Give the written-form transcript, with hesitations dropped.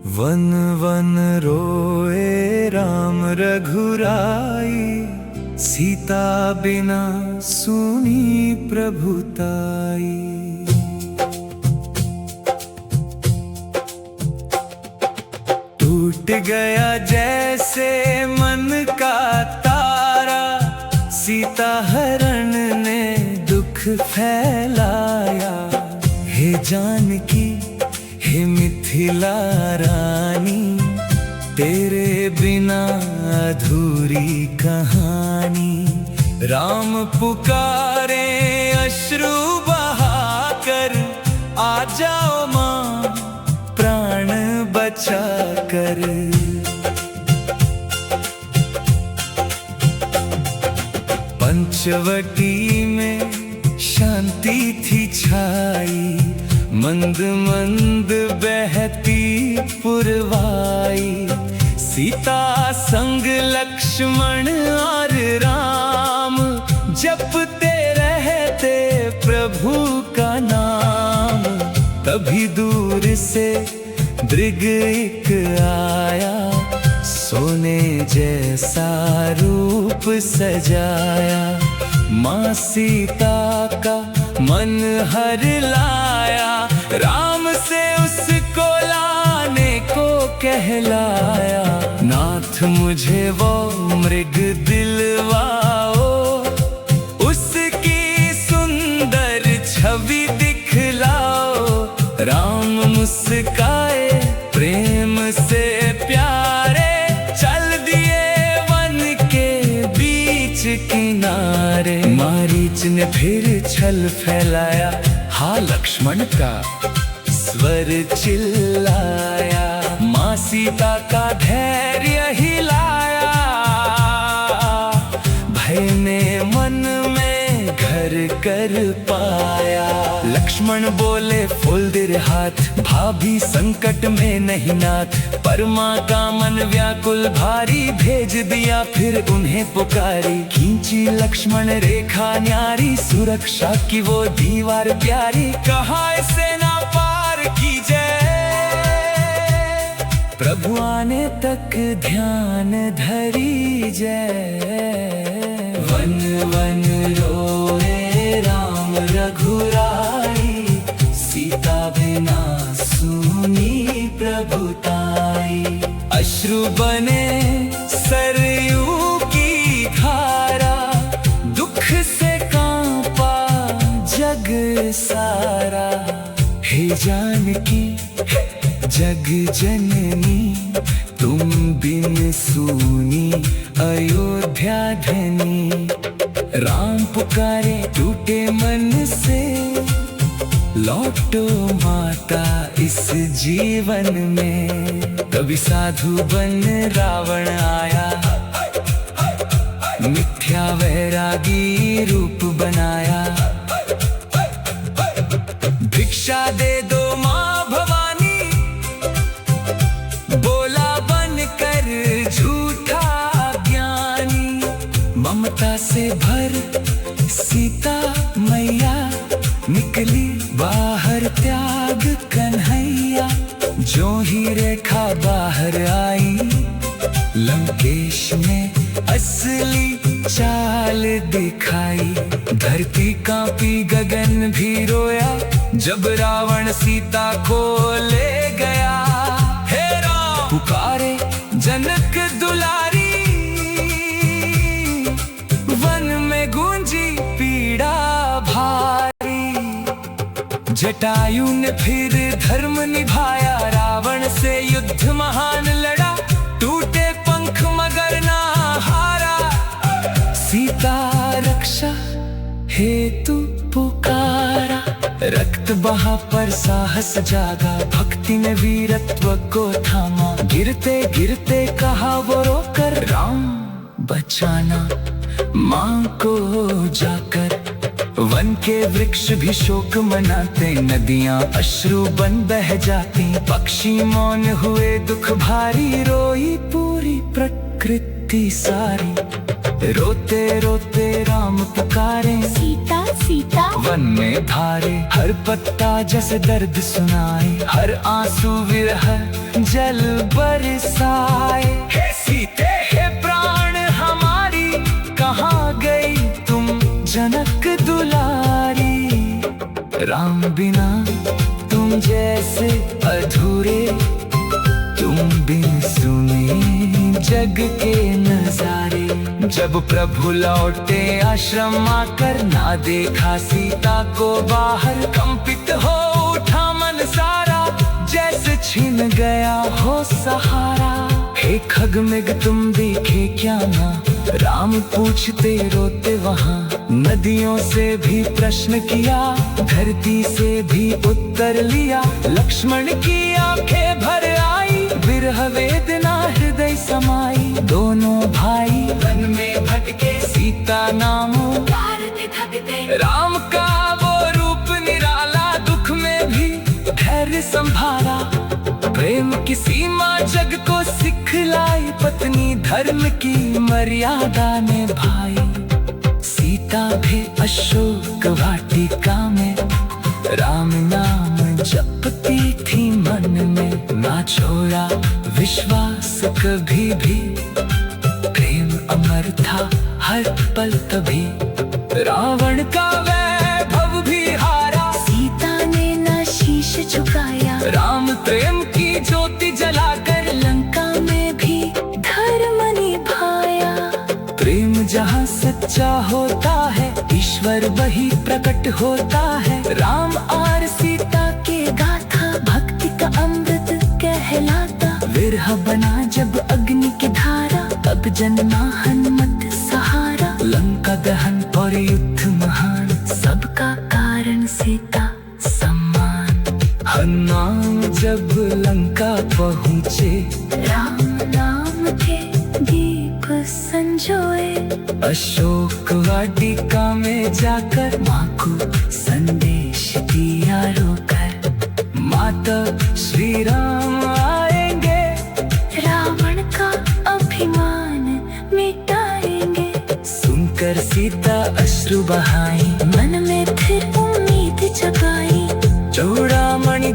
One one रोए राम रघुराई, सीता बिना सुनी प्रभुताई। टूट गया जैसे मन का तारा, सीता हरण ने दुख फैलाया। हे जानकी हे मिथिला रानी, तेरे बिना अधूरी कहानी। राम पुकारे अश्रु बहाकर, आ जाओ माँ प्राण बचा कर। पंचवटी में शांति थी छाई, मंद मंद बहती पुरवाई। सीता संग लक्ष्मण और राम, जपते रहते प्रभु का नाम। तभी दूर से मृग एक आया, सोने जैसा रूप सजाया। माँ सीता का मन हर लाया, राम से उसको लाने को कहलाया। नाथ मुझे वो मृग दिलवाओ, उसकी सुंदर छवि दिखलाओ। राम मुस्काए प्रेम से प्यारे, चल दिए वन के बीच किनारे। मारीच ने फिर छल फैलाया, हा लक्ष्मण का स्वर चिल्लाया। माँ सीता का धैर्य हिलाया, भय ने मन में घर कर पाया। लक्ष्मण बोले फूलदिर हाथ, भाभी संकट में नहीं नाथ। पर माँ का मन व्याकुल भारी, भेज दिया फिर उन्हें पुकारी। खींची लक्ष्मण रेखा न्यारी, सुरक्षा की वो दीवार प्यारी। कहा सेना पार की जय, प्रभु आने तक ध्यान धरी जय। वन वन रोए राम रघुराई, सीता बिना सुनी प्रभुताई। अश्रु बने सरयू की धारा, दुख से कांपा जग सारा। हे जानकी जग जननी, तुम बिन सूनी अयोध्या धनी। राम पुकारे टूटे मन से, लौटो माता इस जीवन में। कभी साधु बन रावण आया, मिथ्या वैरागी रूप बनाया। भिक्षा दे दो माँ भवानी, बोला बन कर झूठा ज्ञानी। ममता से भर सीता मैया, निकली बाहर त्याग कन्हैया। जो ही रेखा बाहर आई, लंकेश ने असली चाल दिखाई। धरती कांपी गगन भी रोया, जब रावण सीता को ले गया। हे राम पुकारे जनक दुलारी, वन में गूंजी पीड़ा भारी। जटायु ने फिर धर्म निभाया, रावण से युद्ध महान लड़ा। टूटे पंख मगर ना हारा, सीता रक्षा हेतु पुकारा। रक्त बहा पर साहस जागा, भक्ति ने वीरत्व को थामा। गिरते गिरते कहा वो रोकर, राम बचाना माँ को जाकर। वन के वृक्ष भी शोक मनाते, नदियां अश्रु बन बह जाती। पक्षी मौन हुए दुख भारी, रोई पूरी प्रकृति सारी। रोते रोते राम पुकारे, सीता सीता वन में धारे हर पत्ता जैसे दर्द सुनाए, हर आंसू विरह जल बरसाए। हे सीते हे प्राण हमारी, कहाँ गई तुम जनक दुलारी। राम बिना तुम जैसे अधूरे, तुम बिन सुने जग के नजारे। जब प्रभु लौटे आश्रम आकर, ना देखा सीता को बाहर, कंपित हो उठा मन सारा, जैसे छिन गया हो सहारा। हे खगमेघ तुम देखे क्या ना, राम पूछते रोते वहाँ। नदियों से भी प्रश्न किया, धरती से भी उत्तर लिया। लक्ष्मण की आंखें भर आई, विरह वेदना हृदय समाई। दोनों भाई वन में भटके, सीता नाम राम का वो रूप निराला। दुख में भी धैर्य संभाला, प्रेम की सीमा जग को सिखलाई। पत्नी धर्म की मर्यादा निभाई। सीता भी अशोक वाटिका में, राम नाम जपती थी मन में। ना छोड़ा विश्वास कभी भी, प्रेम अमर था हर पल तभी। रावण का वैभव भी हारा, सीता ने ना शीश झुकाया। राम प्रेम की ज्योति जलाकर, लंका में भी धर्म निभाया। प्रेम जहाँ सच्चा होता है, ईश्वर वही प्रकट होता है। राम और सीता के गाथा, भक्ति का अमृत कहलाता। विरह बना जब अग्नि की धारा, तब जन्मा हनुमत सहारा। लंका दहन और युद्ध महान, सबका कारण सीता सम्मान। हनुमान जब लंका पहुँचे, राम नाम के दीप संजोए। अशोक वाटिका में जाकर, माँ को संदेश दिया रोकर। माता श्री राम आएंगे, रावण का अभिमान मिटाएंगे। सुनकर सीता अश्रु बहाई, मन में फिर उम्मीद जगाई। चूड़ामणि